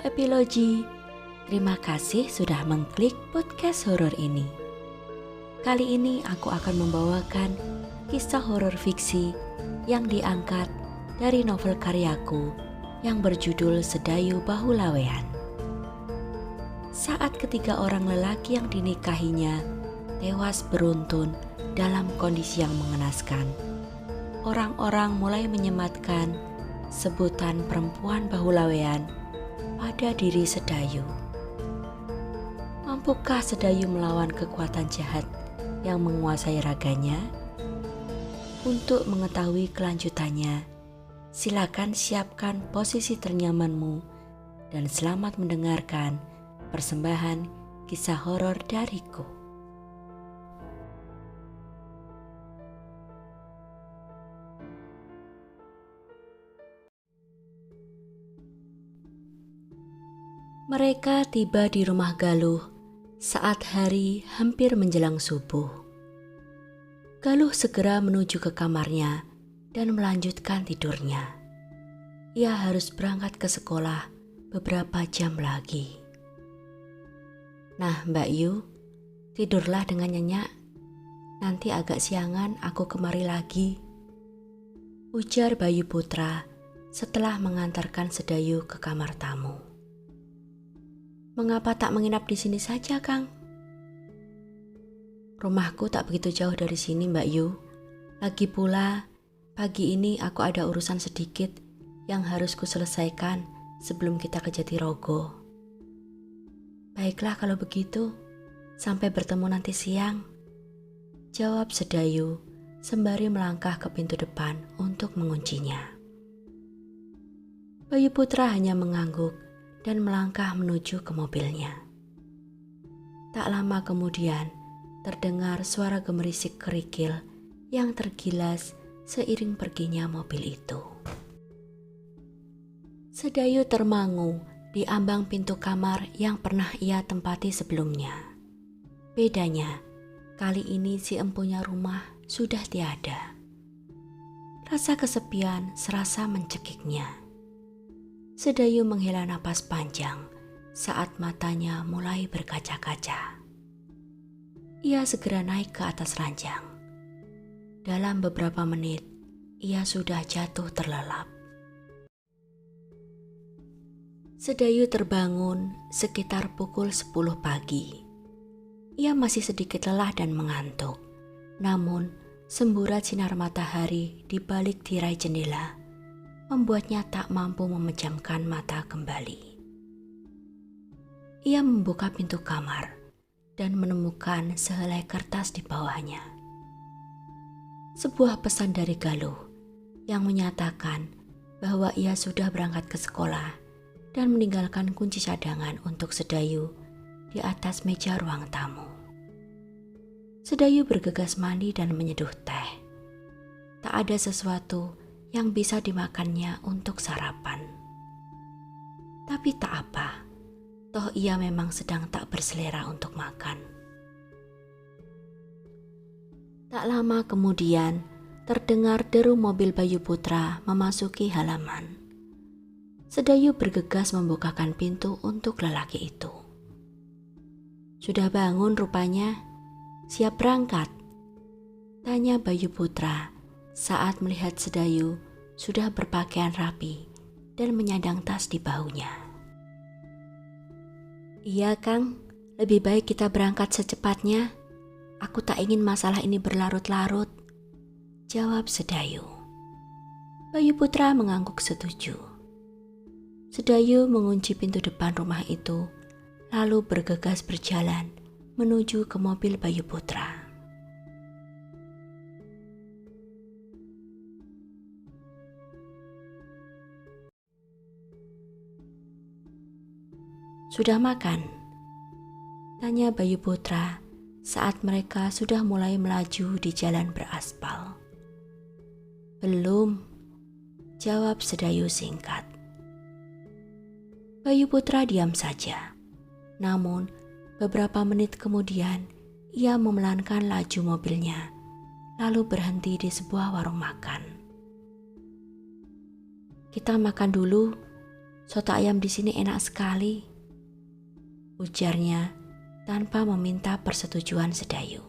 Epilogi, terima kasih sudah mengklik podcast horor ini. Kali ini aku akan membawakan kisah horor fiksi yang diangkat dari novel karyaku yang berjudul Sedayu Bahulawean. Saat ketiga orang lelaki yang dinikahinya tewas beruntun dalam kondisi yang mengenaskan, orang-orang mulai menyematkan sebutan perempuan Bahulawean pada diri Sedayu. Mampukah Sedayu melawan kekuatan jahat yang menguasai raganya? Untuk mengetahui kelanjutannya, silakan siapkan posisi ternyamanmu dan selamat mendengarkan persembahan kisah horor dariku. Mereka tiba di rumah Galuh saat hari hampir menjelang subuh. Galuh segera menuju ke kamarnya dan melanjutkan tidurnya. Ia harus berangkat ke sekolah beberapa jam lagi. Nah, Mbak Yu, tidurlah dengan nyenyak. Nanti agak siangan aku kemari lagi, ujar Bayu Putra setelah mengantarkan Sedayu ke kamar tamu. Mengapa tak menginap di sini saja, Kang? Rumahku tak begitu jauh dari sini, Mbak Yu. Lagi pula, pagi ini aku ada urusan sedikit yang harus kuselesaikan sebelum kita ke Jatirogo. Baiklah kalau begitu, sampai bertemu nanti siang, jawab Sedayu sembari melangkah ke pintu depan untuk menguncinya. Bayu Putra hanya mengangguk dan melangkah menuju ke mobilnya. Tak lama kemudian, terdengar suara gemerisik kerikil yang tergilas seiring perginya mobil itu. Sedayu termangu di ambang pintu kamar yang pernah ia tempati sebelumnya. Bedanya, kali ini si empunya rumah sudah tiada. Rasa kesepian serasa mencekiknya. Sedayu menghela napas panjang saat matanya mulai berkaca-kaca. Ia segera naik ke atas ranjang. Dalam beberapa menit, ia sudah jatuh terlelap. Sedayu terbangun sekitar pukul 10 pagi. Ia masih sedikit lelah dan mengantuk. Namun, semburat sinar matahari di balik tirai jendela membuatnya tak mampu memejamkan mata kembali. Ia membuka pintu kamar dan menemukan sehelai kertas di bawahnya. Sebuah pesan dari Galuh yang menyatakan bahwa ia sudah berangkat ke sekolah dan meninggalkan kunci cadangan untuk Sedayu di atas meja ruang tamu. Sedayu bergegas mandi dan menyeduh teh. Tak ada sesuatu yang bisa dimakannya untuk sarapan. Tapi tak apa, toh ia memang sedang tak berselera untuk makan. Tak lama kemudian, terdengar deru mobil Bayu Putra memasuki halaman. Sedayu bergegas membukakan pintu untuk lelaki itu. Sudah bangun rupanya, siap berangkat? Tanya Bayu Putra saat melihat Sedayu sudah berpakaian rapi dan menyandang tas di bahunya. Iya, Kang, lebih baik kita berangkat secepatnya. Aku tak ingin masalah ini berlarut-larut, jawab Sedayu. Bayu Putra mengangguk setuju. Sedayu mengunci pintu depan rumah itu, lalu bergegas berjalan menuju ke mobil Bayu Putra. Sudah makan? Tanya Bayu Putra saat mereka sudah mulai melaju di jalan beraspal. Belum, jawab Sedayu singkat. Bayu Putra diam saja. Namun, beberapa menit kemudian ia memelankan laju mobilnya, lalu berhenti di sebuah warung makan. Kita makan dulu, soto ayam di sini enak sekali, ujarnya tanpa meminta persetujuan Sedayu.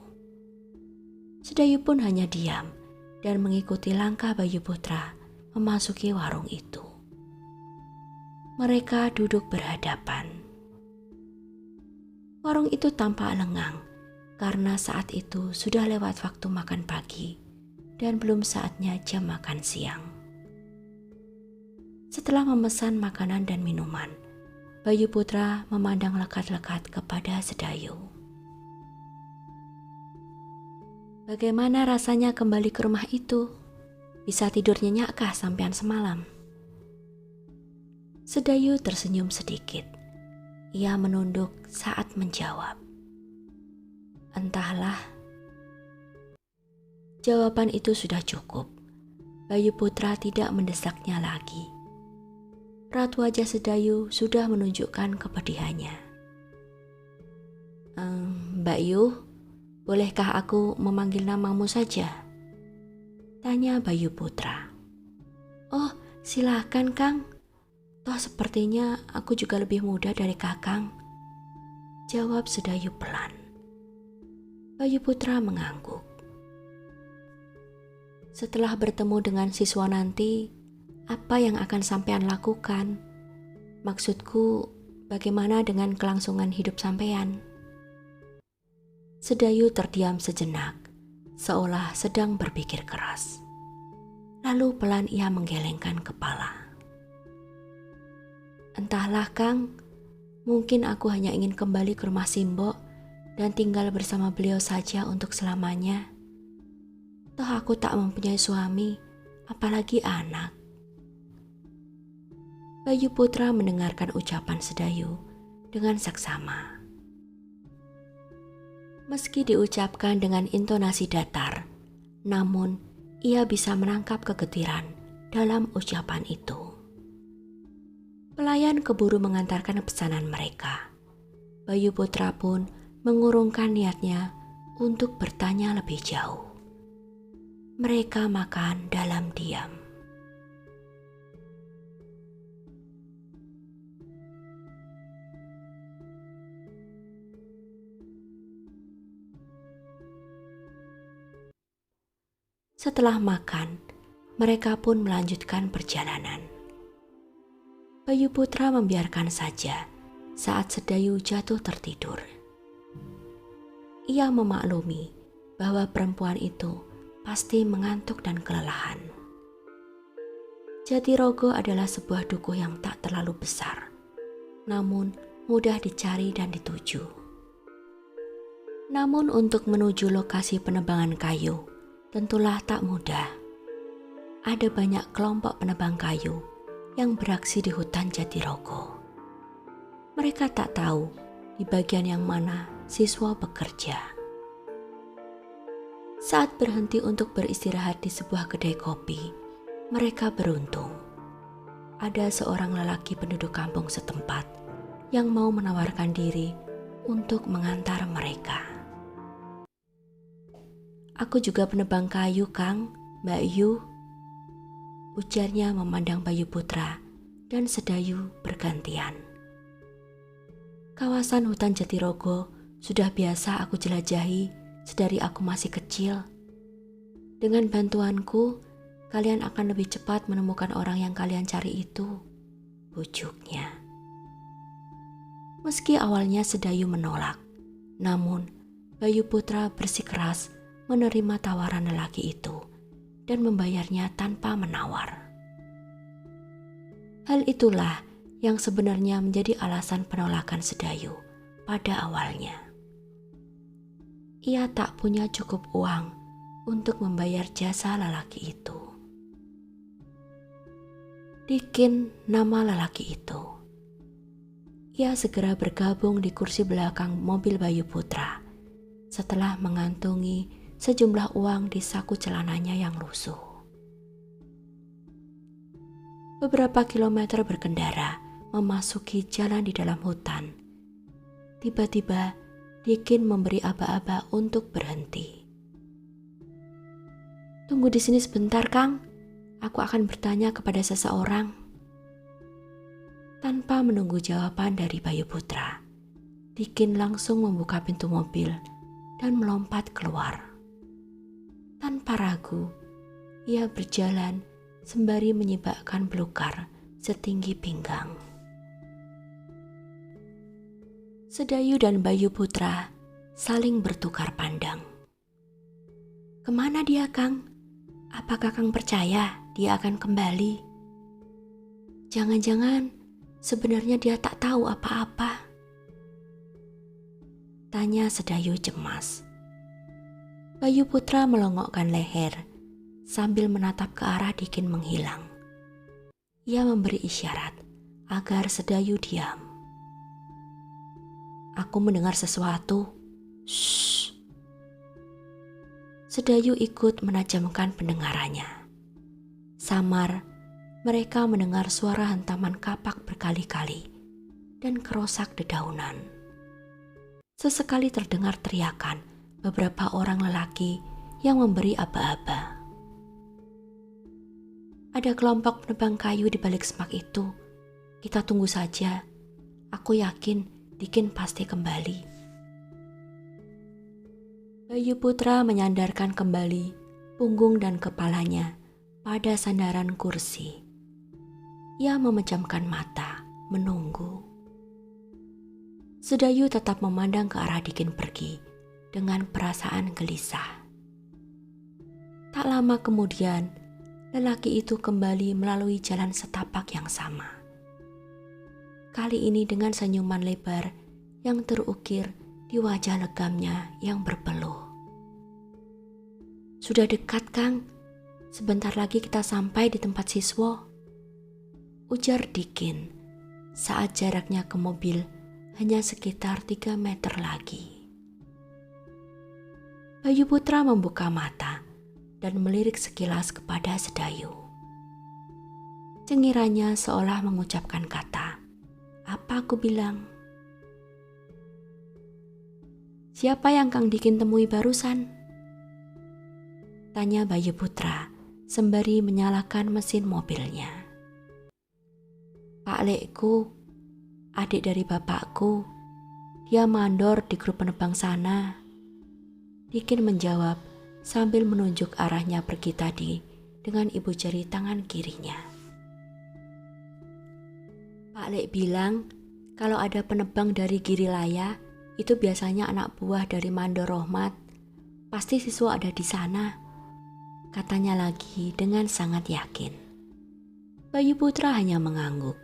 Sedayu pun hanya diam dan mengikuti langkah Bayu Putra memasuki warung itu. Mereka duduk berhadapan. Warung itu tampak lengang karena saat itu sudah lewat waktu makan pagi dan belum saatnya jam makan siang. Setelah memesan makanan dan minuman, Bayu Putra memandang lekat-lekat kepada Sedayu. Bagaimana rasanya kembali ke rumah itu? Bisa tidur nyenyakkah sampean semalam? Sedayu tersenyum sedikit. Ia menunduk saat menjawab. Entahlah. Jawaban itu sudah cukup. Bayu Putra tidak mendesaknya lagi. Raut wajah Sedayu sudah menunjukkan kepedihannya. Mbak Yu, bolehkah aku memanggil namamu saja? Tanya Bayu Putra. Oh, silakan Kang. Toh sepertinya aku juga lebih muda dari Kakang. Jawab Sedayu pelan. Bayu Putra mengangguk. Setelah bertemu dengan siswa nanti, apa yang akan sampean lakukan? Maksudku, bagaimana dengan kelangsungan hidup sampean? Sedayu terdiam sejenak, seolah sedang berpikir keras. Lalu pelan ia menggelengkan kepala. Entahlah Kang, mungkin aku hanya ingin kembali ke rumah Simbok dan tinggal bersama beliau saja untuk selamanya. Toh aku tak mempunyai suami, apalagi anak. Bayu Putra mendengarkan ucapan Sedayu dengan seksama. Meski diucapkan dengan intonasi datar, namun ia bisa menangkap kegetiran dalam ucapan itu. Pelayan keburu mengantarkan pesanan mereka. Bayu Putra pun mengurungkan niatnya untuk bertanya lebih jauh. Mereka makan dalam diam. Setelah makan, mereka pun melanjutkan perjalanan. Bayu Putra membiarkan saja saat Sedayu jatuh tertidur. Ia memaklumi bahwa perempuan itu pasti mengantuk dan kelelahan. Jatirogo adalah sebuah dukuh yang tak terlalu besar, namun mudah dicari dan dituju. Namun untuk menuju lokasi penebangan kayu, tentulah tak mudah. Ada banyak kelompok penebang kayu yang beraksi di hutan Jatirogo. Mereka tak tahu di bagian yang mana siswa bekerja. Saat berhenti untuk beristirahat di sebuah kedai kopi, mereka beruntung. Ada seorang lelaki penduduk kampung setempat yang mau menawarkan diri untuk mengantar mereka. Aku juga penebang kayu, Kang, Mbak Yu. Ujarnya memandang Bayu Putra dan Sedayu bergantian. Kawasan hutan Jatirogo sudah biasa aku jelajahi sedari aku masih kecil. Dengan bantuanku, kalian akan lebih cepat menemukan orang yang kalian cari itu, bujuknya. Meski awalnya Sedayu menolak, namun Bayu Putra bersikeras menerima tawaran lelaki itu dan membayarnya tanpa menawar. Hal itulah yang sebenarnya menjadi alasan penolakan Sedayu pada awalnya. Ia tak punya cukup uang untuk membayar jasa lelaki itu. Dikin nama lelaki itu. Ia segera bergabung di kursi belakang mobil Bayu Putra setelah mengantongi sejumlah uang di saku celananya yang lusuh. Beberapa kilometer berkendara memasuki jalan di dalam hutan. Tiba-tiba Dikin memberi aba-aba untuk berhenti. Tunggu di sini sebentar, Kang. Aku akan bertanya kepada seseorang. Tanpa menunggu jawaban dari Bayu Putra, Dikin langsung membuka pintu mobil dan melompat keluar. Tanpa ragu, ia berjalan sembari menyibakkan belukar setinggi pinggang. Sedayu dan Bayu Putra saling bertukar pandang. "Kemana dia, Kang? Apakah Kang percaya dia akan kembali? Jangan-jangan sebenarnya dia tak tahu apa-apa?" tanya Sedayu cemas. Bayu Putra melongokkan leher sambil menatap ke arah Dikin menghilang. Ia memberi isyarat agar Sedayu diam. "Aku mendengar sesuatu." "Shh." Sedayu ikut menajamkan pendengarannya. Samar, mereka mendengar suara hentaman kapak berkali-kali dan kerosak dedaunan. Sesekali terdengar teriakan beberapa orang lelaki yang memberi aba-aba. "Ada kelompok penebang kayu di balik semak itu. Kita tunggu saja. Aku yakin Dikin pasti kembali." Bayu Putra menyandarkan kembali punggung dan kepalanya pada sandaran kursi. Ia memejamkan mata, menunggu. Sedayu tetap memandang ke arah Dikin pergi dengan perasaan gelisah. Tak lama kemudian, lelaki itu kembali melalui jalan setapak yang sama. Kali ini dengan senyuman lebar yang terukir di wajah legamnya yang berpeluh. "Sudah dekat, Kang. Sebentar lagi kita sampai di tempat siswa," ujar Dikin saat jaraknya ke mobil hanya sekitar 3 meter lagi. Bayu Putra membuka mata dan melirik sekilas kepada Sedayu. Cengirannya seolah mengucapkan kata, "Apa aku bilang?" "Siapa yang Kang Dikin temui barusan?" tanya Bayu Putra sembari menyalakan mesin mobilnya. "Pak Lekku, adik dari bapakku. Dia mandor di grup penebang sana," Dikin menjawab sambil menunjuk arahnya pergi tadi dengan ibu jari tangan kirinya. "Pak Lek bilang kalau ada penebang dari Girilaya, itu biasanya anak buah dari Mandor Rohmat. Pasti siswa ada di sana," katanya lagi dengan sangat yakin. Bayu Putra hanya mengangguk.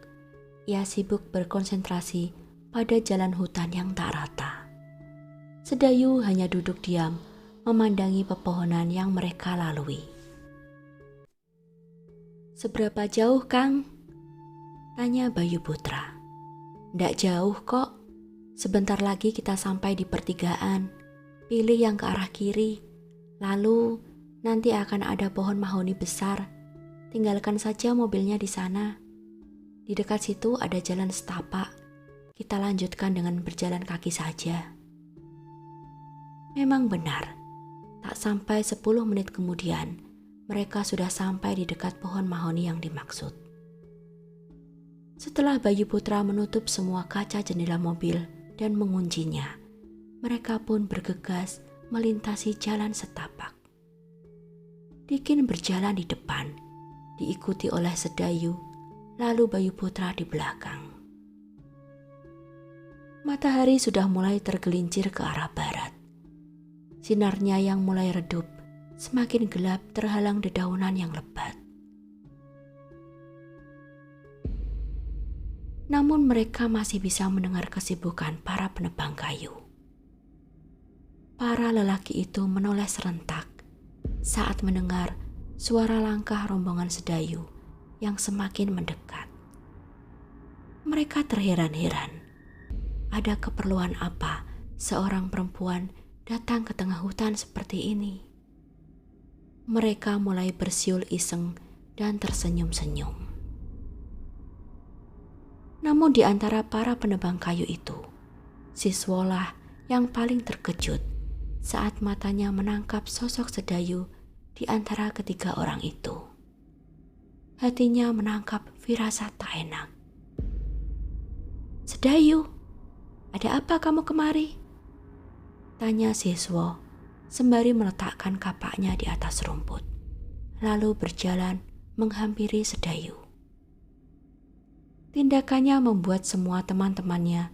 Ia sibuk berkonsentrasi pada jalan hutan yang tak rata. Sedayu hanya duduk diam memandangi pepohonan yang mereka lalui. "Seberapa jauh, Kang?" tanya Bayu Putra. "Ndak jauh kok. Sebentar lagi kita sampai di pertigaan. Pilih yang ke arah kiri. Lalu nanti akan ada pohon mahoni besar. Tinggalkan saja mobilnya di sana. Di dekat situ ada jalan setapak. Kita lanjutkan dengan berjalan kaki saja." Memang benar. Tak sampai 10 menit kemudian, mereka sudah sampai di dekat pohon mahoni yang dimaksud. Setelah Bayu Putra menutup semua kaca jendela mobil dan menguncinya, mereka pun bergegas melintasi jalan setapak. Dikin berjalan di depan, diikuti oleh Sedayu, lalu Bayu Putra di belakang. Matahari sudah mulai tergelincir ke arah barat. Sinarnya yang mulai redup, semakin gelap terhalang dedaunan yang lebat. Namun mereka masih bisa mendengar kesibukan para penebang kayu. Para lelaki itu menoleh serentak saat mendengar suara langkah rombongan Sedayu yang semakin mendekat. Mereka terheran-heran. Ada keperluan apa seorang perempuan datang ke tengah hutan seperti ini? Mereka mulai bersiul iseng dan tersenyum-senyum. Namun di antara para penebang kayu itu, siswalah yang paling terkejut saat matanya menangkap sosok Sedayu di antara ketiga orang itu. Hatinya menangkap firasat tak enak. "Sedayu, ada apa kamu kemari?" tanya siswa sembari meletakkan kapaknya di atas rumput, lalu berjalan menghampiri Sedayu. Tindakannya membuat semua teman-temannya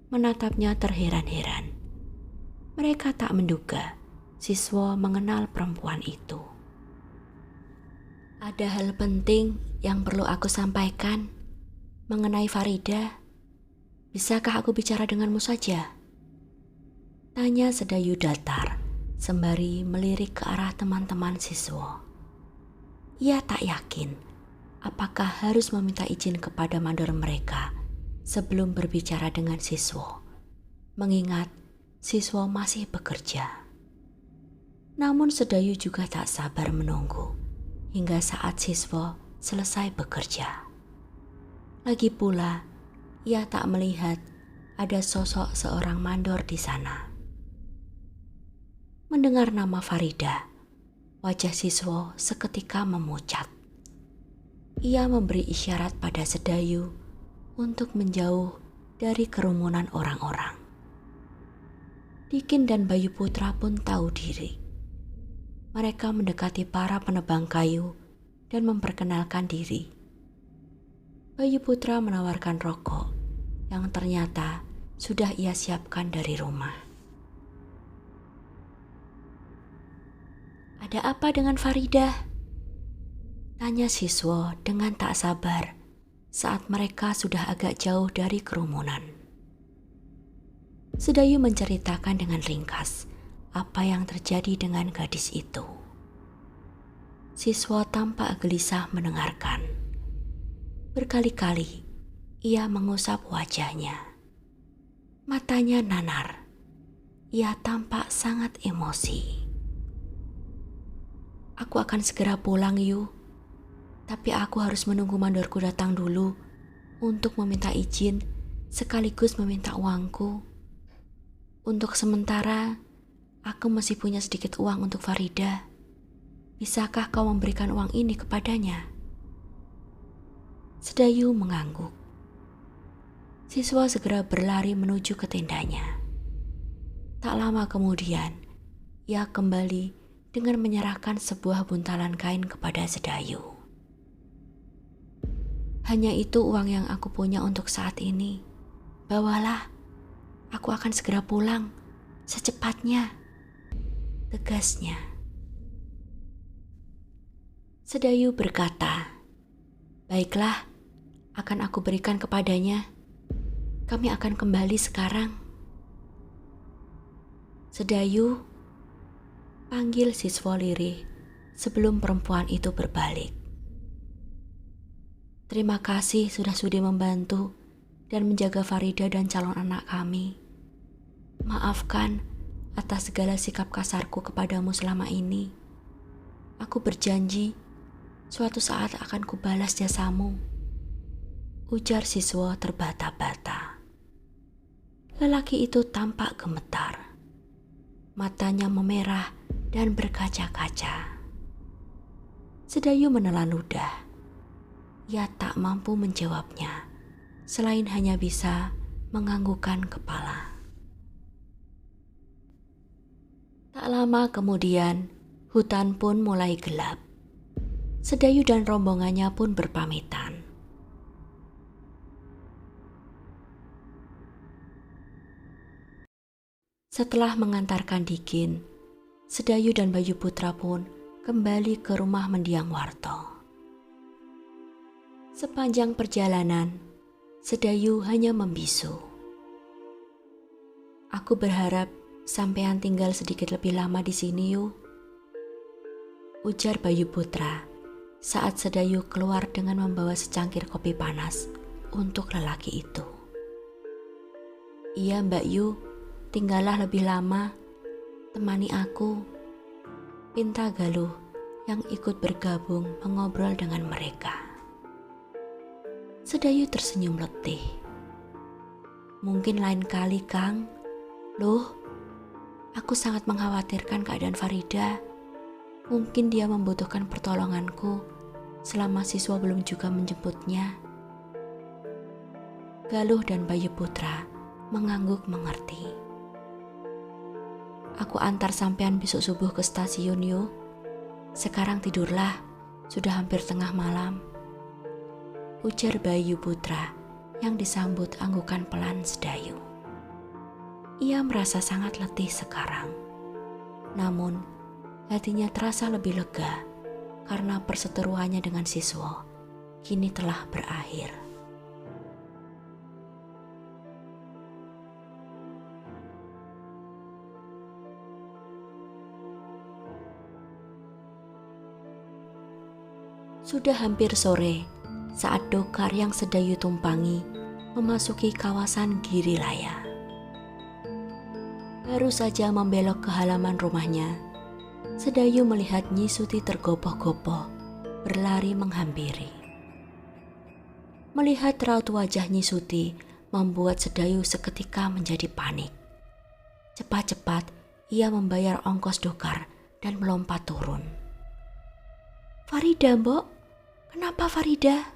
menatapnya terheran-heran. Mereka tak menduga siswa mengenal perempuan itu. "Ada hal penting yang perlu aku sampaikan mengenai Farida. Bisakah aku bicara denganmu saja?" tanya Sedayu datar sembari melirik ke arah teman-teman siswa. Ia tak yakin apakah harus meminta izin kepada mandor mereka sebelum berbicara dengan siswa, mengingat siswa masih bekerja. Namun Sedayu juga tak sabar menunggu hingga saat siswa selesai bekerja. Lagi pula, ia tak melihat ada sosok seorang mandor di sana. Mendengar nama Farida, wajah siswa seketika memucat. Ia memberi isyarat pada Sedayu untuk menjauh dari kerumunan orang-orang. Dikin dan Bayu Putra pun tahu diri. Mereka mendekati para penebang kayu dan memperkenalkan diri. Bayu Putra menawarkan rokok yang ternyata sudah ia siapkan dari rumah. "Ada apa dengan Farida?" tanya siswa dengan tak sabar saat mereka sudah agak jauh dari kerumunan. Sedayu menceritakan dengan ringkas apa yang terjadi dengan gadis itu. Siswa tampak gelisah mendengarkan. Berkali-kali ia mengusap wajahnya. Matanya nanar. Ia tampak sangat emosi. "Aku akan segera pulang, Yu. Tapi aku harus menunggu mandorku datang dulu untuk meminta izin sekaligus meminta uangku. Untuk sementara, aku masih punya sedikit uang untuk Farida. Bisakah kau memberikan uang ini kepadanya?" Sedayu mengangguk. Siswa segera berlari menuju ke tendanya. Tak lama kemudian, ia kembali dengan menyerahkan sebuah buntalan kain kepada Sedayu. "Hanya itu uang yang aku punya untuk saat ini. Bawalah, aku akan segera pulang, secepatnya," tegasnya. Sedayu berkata, "Baiklah, akan aku berikan kepadanya. Kami akan kembali sekarang." "Sedayu," panggil siswa lirih sebelum perempuan itu berbalik. "Terima kasih sudah sudi membantu dan menjaga Farida dan calon anak kami. Maafkan atas segala sikap kasarku kepadamu selama ini. Aku berjanji suatu saat akan kubalas jasamu," ujar siswa terbata-bata. Lelaki itu tampak gemetar. Matanya memerah dan berkaca-kaca. Sedayu menelan ludah. Ia tak mampu menjawabnya, selain hanya bisa menganggukkan kepala. Tak lama kemudian, hutan pun mulai gelap. Sedayu dan rombongannya pun berpamitan. Setelah mengantarkan Dikin, Sedayu dan Bayu Putra pun kembali ke rumah mendiang Warto. Sepanjang perjalanan, Sedayu hanya membisu. "Aku berharap sampean tinggal sedikit lebih lama di sini, Yu," ujar Bayu Putra saat Sedayu keluar dengan membawa secangkir kopi panas untuk lelaki itu. "Iya, Mbak Yu, tinggallah lebih lama, temani aku," pinta Galuh yang ikut bergabung mengobrol dengan mereka. Sedayu tersenyum letih. "Mungkin lain kali, Kang. Loh, aku sangat mengkhawatirkan keadaan Farida. Mungkin dia membutuhkan pertolonganku selama siswa belum juga menjemputnya." Galuh dan Bayu Putra mengangguk mengerti. "Aku antar sampean besok subuh ke stasiun yuk. Sekarang tidurlah, sudah hampir tengah malam," ujar Bayu Putra yang disambut anggukan pelan Sedayu. Ia merasa sangat letih sekarang. Namun, hatinya terasa lebih lega karena perseteruannya dengan Siswo kini telah berakhir. Sudah hampir sore saat dokar yang Sedayu tumpangi memasuki kawasan Girilaya. Baru saja membelok ke halaman rumahnya, Sedayu melihat Nyi Suti tergopoh-gopoh berlari menghampiri. Melihat raut wajah Nyi Suti membuat Sedayu seketika menjadi panik. Cepat-cepat ia membayar ongkos dokar dan melompat turun. "Farida, Mbok? Kenapa Farida?"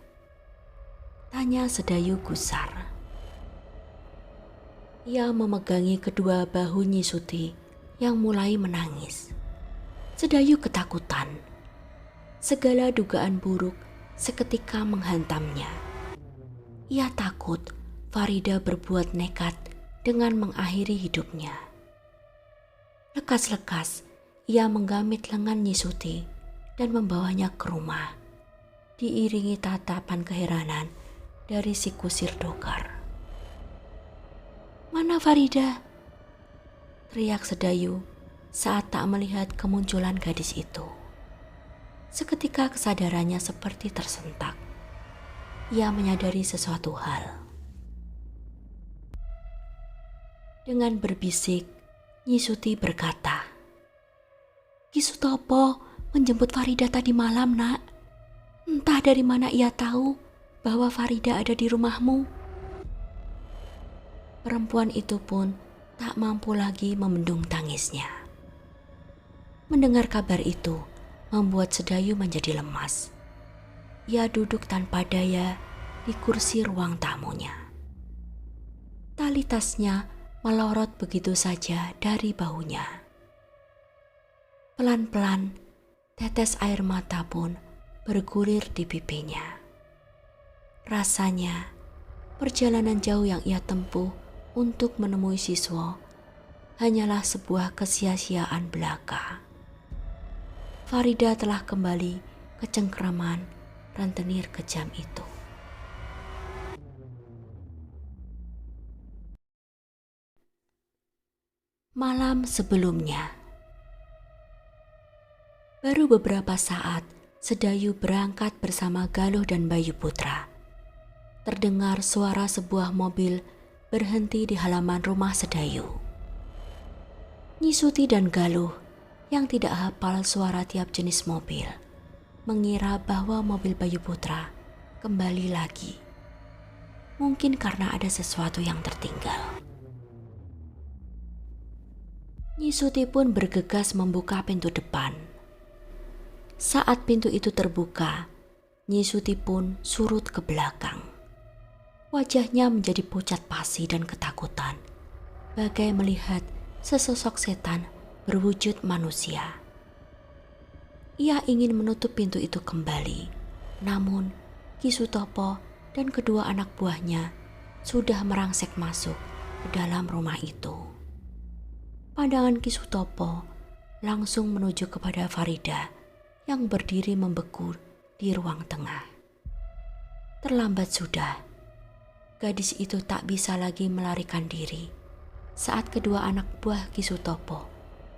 tanya Sedayu gusar. Ia memegangi kedua bahu Nyi Suti yang mulai menangis. Sedayu ketakutan. Segala dugaan buruk seketika menghantamnya. Ia takut Farida berbuat nekat dengan mengakhiri hidupnya. Lekas-lekas ia menggamit lengan Nyi Suti dan membawanya ke rumah, diiringi tatapan keheranan dari si kusir dokar. "Mana Farida?" teriak Sedayu saat tak melihat kemunculan gadis itu. Seketika kesadarannya seperti tersentak. Ia menyadari sesuatu hal. Dengan berbisik, Nyi Suti berkata, "Ki Sutopo menjemput Farida tadi malam, Nak. Entah dari mana ia tahu bahwa Farida ada di rumahmu." Perempuan itu pun tak mampu lagi membendung tangisnya. Mendengar kabar itu membuat Sedayu menjadi lemas. Ia duduk tanpa daya di kursi ruang tamunya. Tali tasnya melorot begitu saja dari bahunya. Pelan-pelan tetes air mata pun bergulir di pipinya. Rasanya perjalanan jauh yang ia tempuh untuk menemui Siswo hanyalah sebuah kesia-siaan belaka. Farida telah kembali ke cengkraman rentenir kejam itu. Malam sebelumnya, baru beberapa saat Sedayu berangkat bersama Galuh dan Bayu Putra. Terdengar suara sebuah mobil berhenti di halaman rumah Sedayu. Nyi Suti dan Galuh yang tidak hafal suara tiap jenis mobil mengira bahwa mobil Bayu Putra kembali lagi. Mungkin karena ada sesuatu yang tertinggal. Nyi Suti pun bergegas membuka pintu depan. Saat pintu itu terbuka, Nyi Suti pun surut ke belakang. Wajahnya menjadi pucat pasi dan ketakutan, bagai melihat sesosok setan berwujud manusia. Ia ingin menutup pintu itu kembali, namun Ki Sutopo dan kedua anak buahnya sudah merangsek masuk ke dalam rumah itu. Pandangan Ki Sutopo langsung menuju kepada Farida yang berdiri membeku di ruang tengah. Terlambat sudah. Gadis itu tak bisa lagi melarikan diri saat kedua anak buah Ki Sutopo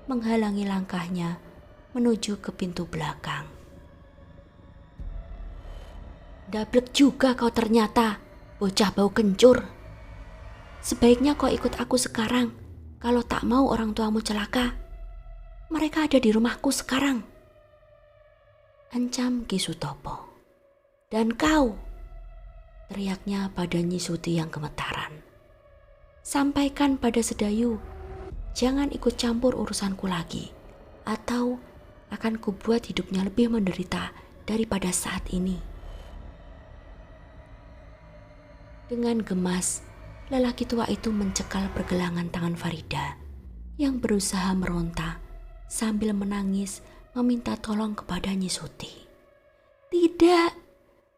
menghalangi langkahnya menuju ke pintu belakang. "Dablek juga kau ternyata, bocah bau kencur. Sebaiknya kau ikut aku sekarang kalau tak mau orang tuamu celaka. Mereka ada di rumahku sekarang," ancam Ki Sutopo. "Dan kau," teriaknya pada Nyi Suti yang gemetaran, "sampaikan pada Sedayu, jangan ikut campur urusanku lagi, atau akan kubuat hidupnya lebih menderita daripada saat ini." Dengan gemas, lelaki tua itu mencekal pergelangan tangan Farida yang berusaha meronta sambil menangis meminta tolong kepada Nyi Suti. Tidak,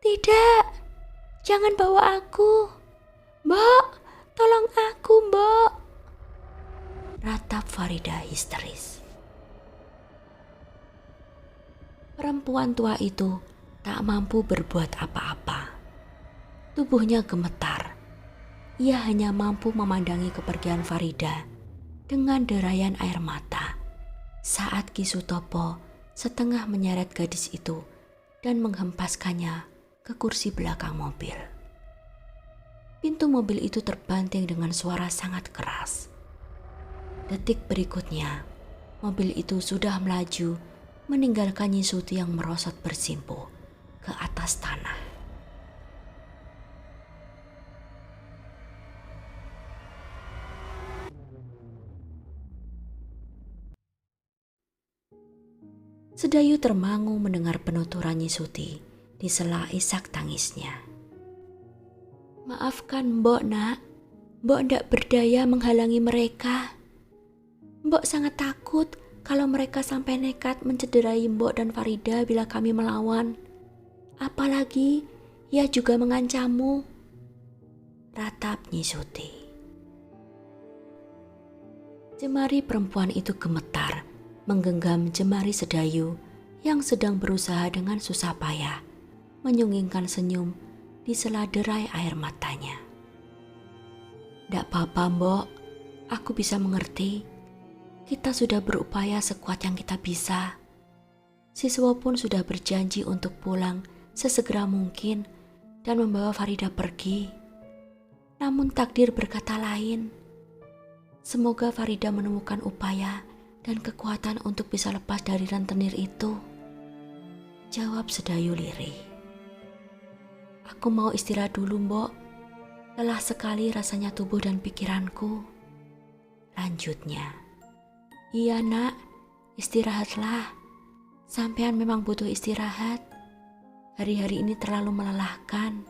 tidak, jangan bawa aku. Mbok, tolong aku, Mbok. Ratap Farida histeris. Perempuan tua itu tak mampu berbuat apa-apa. Tubuhnya gemetar. Ia hanya mampu memandangi kepergian Farida dengan derayan air mata saat Ki Sutopo setengah menyeret gadis itu dan menghempaskannya ke kursi belakang mobil. Pintu mobil itu terbanting dengan suara sangat keras. Detik berikutnya, mobil itu sudah melaju meninggalkan Nyi Suti yang merosot bersimpuh ke atas tanah. Sedayu termangu mendengar penuturan Nyi Suti di sela isak tangisnya. Maafkan Mbok, Nak. Mbok ndak berdaya menghalangi mereka. Mbok sangat takut kalau mereka sampai nekat mencederai Mbok dan Farida bila kami melawan. Apalagi ia juga mengancammu. Ratap Nyi Suti. Jemari perempuan itu gemetar menggenggam jemari Sedayu yang sedang berusaha dengan susah payah menyunggingkan senyum di sela derai air matanya. "Ndak apa-apa, Mbok. Aku bisa mengerti. Kita sudah berupaya sekuat yang kita bisa. Siswa pun sudah berjanji untuk pulang sesegera mungkin dan membawa Farida pergi. Namun takdir berkata lain. Semoga Farida menemukan upaya dan kekuatan untuk bisa lepas dari rentenir itu," jawab Sedayu lirih. "Aku mau istirahat dulu, Mbok. Lelah sekali rasanya tubuh dan pikiranku," lanjutnya. "Iya, Nak. Istirahatlah. Sampean memang butuh istirahat. Hari-hari ini terlalu melelahkan,"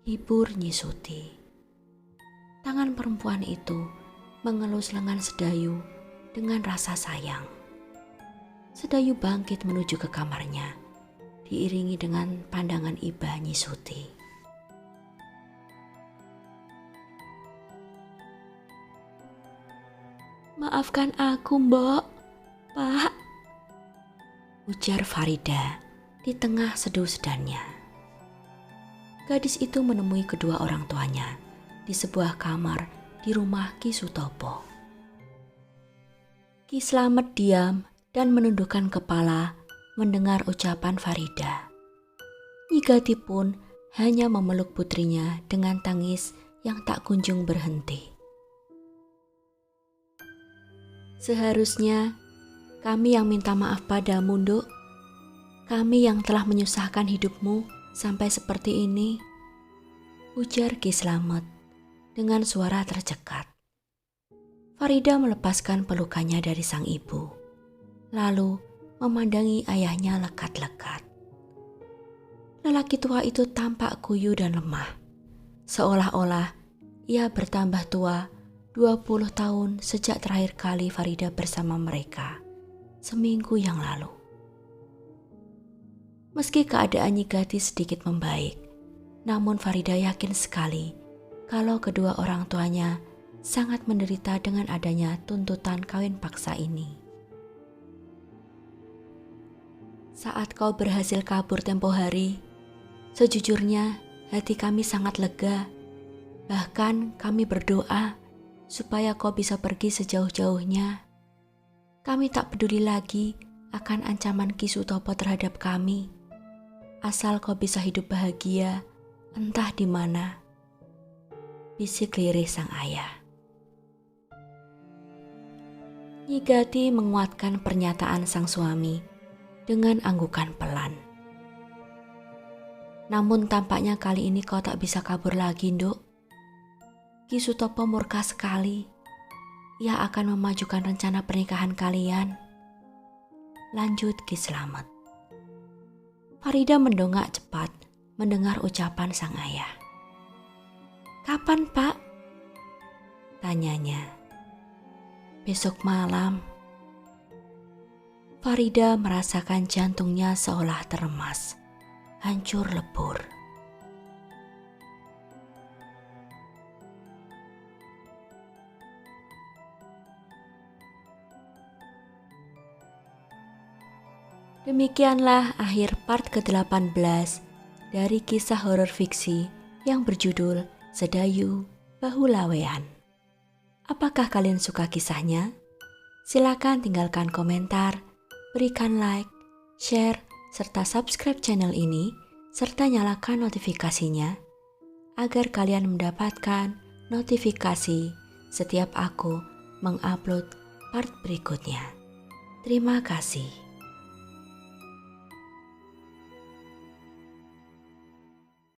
hibur Nyi Suti. Tangan perempuan itu mengelus lengan Sedayu dengan rasa sayang. Sedayu bangkit menuju ke kamarnya, diiringi dengan pandangan iba Nyi Suti. "Maafkan aku, Mbok. Pak," ujar Farida di tengah sedu-sedannya. Gadis itu menemui kedua orang tuanya di sebuah kamar di rumah Ki Sutopo. Ki Slamet diam dan menundukkan kepala mendengar ucapan Farida. Nyi Gati pun hanya memeluk putrinya dengan tangis yang tak kunjung berhenti. "Seharusnya kami yang minta maaf padamu, Nduk. Kami yang telah menyusahkan hidupmu sampai seperti ini," ujar Ki Slamet dengan suara tercekat. Farida melepaskan pelukannya dari sang ibu, lalu memandangi ayahnya lekat-lekat. Lelaki tua itu tampak kuyu dan lemah, seolah-olah ia bertambah tua 20 tahun sejak terakhir kali Farida bersama mereka, seminggu yang lalu. Meski keadaan Nyi Gati sedikit membaik, namun Farida yakin sekali kalau kedua orang tuanya sangat menderita dengan adanya tuntutan kawin paksa ini. "Saat kau berhasil kabur tempo hari, sejujurnya hati kami sangat lega. Bahkan kami berdoa supaya kau bisa pergi sejauh-jauhnya. Kami tak peduli lagi akan ancaman Ki Sutopo terhadap kami. Asal kau bisa hidup bahagia, entah di mana," bisik lirih sang ayah. Nyi Gati menguatkan pernyataan sang suami dengan anggukan pelan. "Namun tampaknya kali ini kau tak bisa kabur lagi, Nduk. Ki Sutopo murka sekali. Ia akan memajukan rencana pernikahan kalian," lanjut Ki Slamet. Farida mendongak cepat mendengar ucapan sang ayah. Kapan, Pak? Tanyanya. Besok malam. Farida merasakan jantungnya seolah teremas, hancur lebur. Demikianlah akhir part ke-18 dari kisah horor fiksi yang berjudul Sedayu Bahulawean. Apakah kalian suka kisahnya? Silakan tinggalkan komentar, berikan like, share, serta subscribe channel ini, serta nyalakan notifikasinya agar kalian mendapatkan notifikasi setiap aku mengupload part berikutnya. Terima kasih.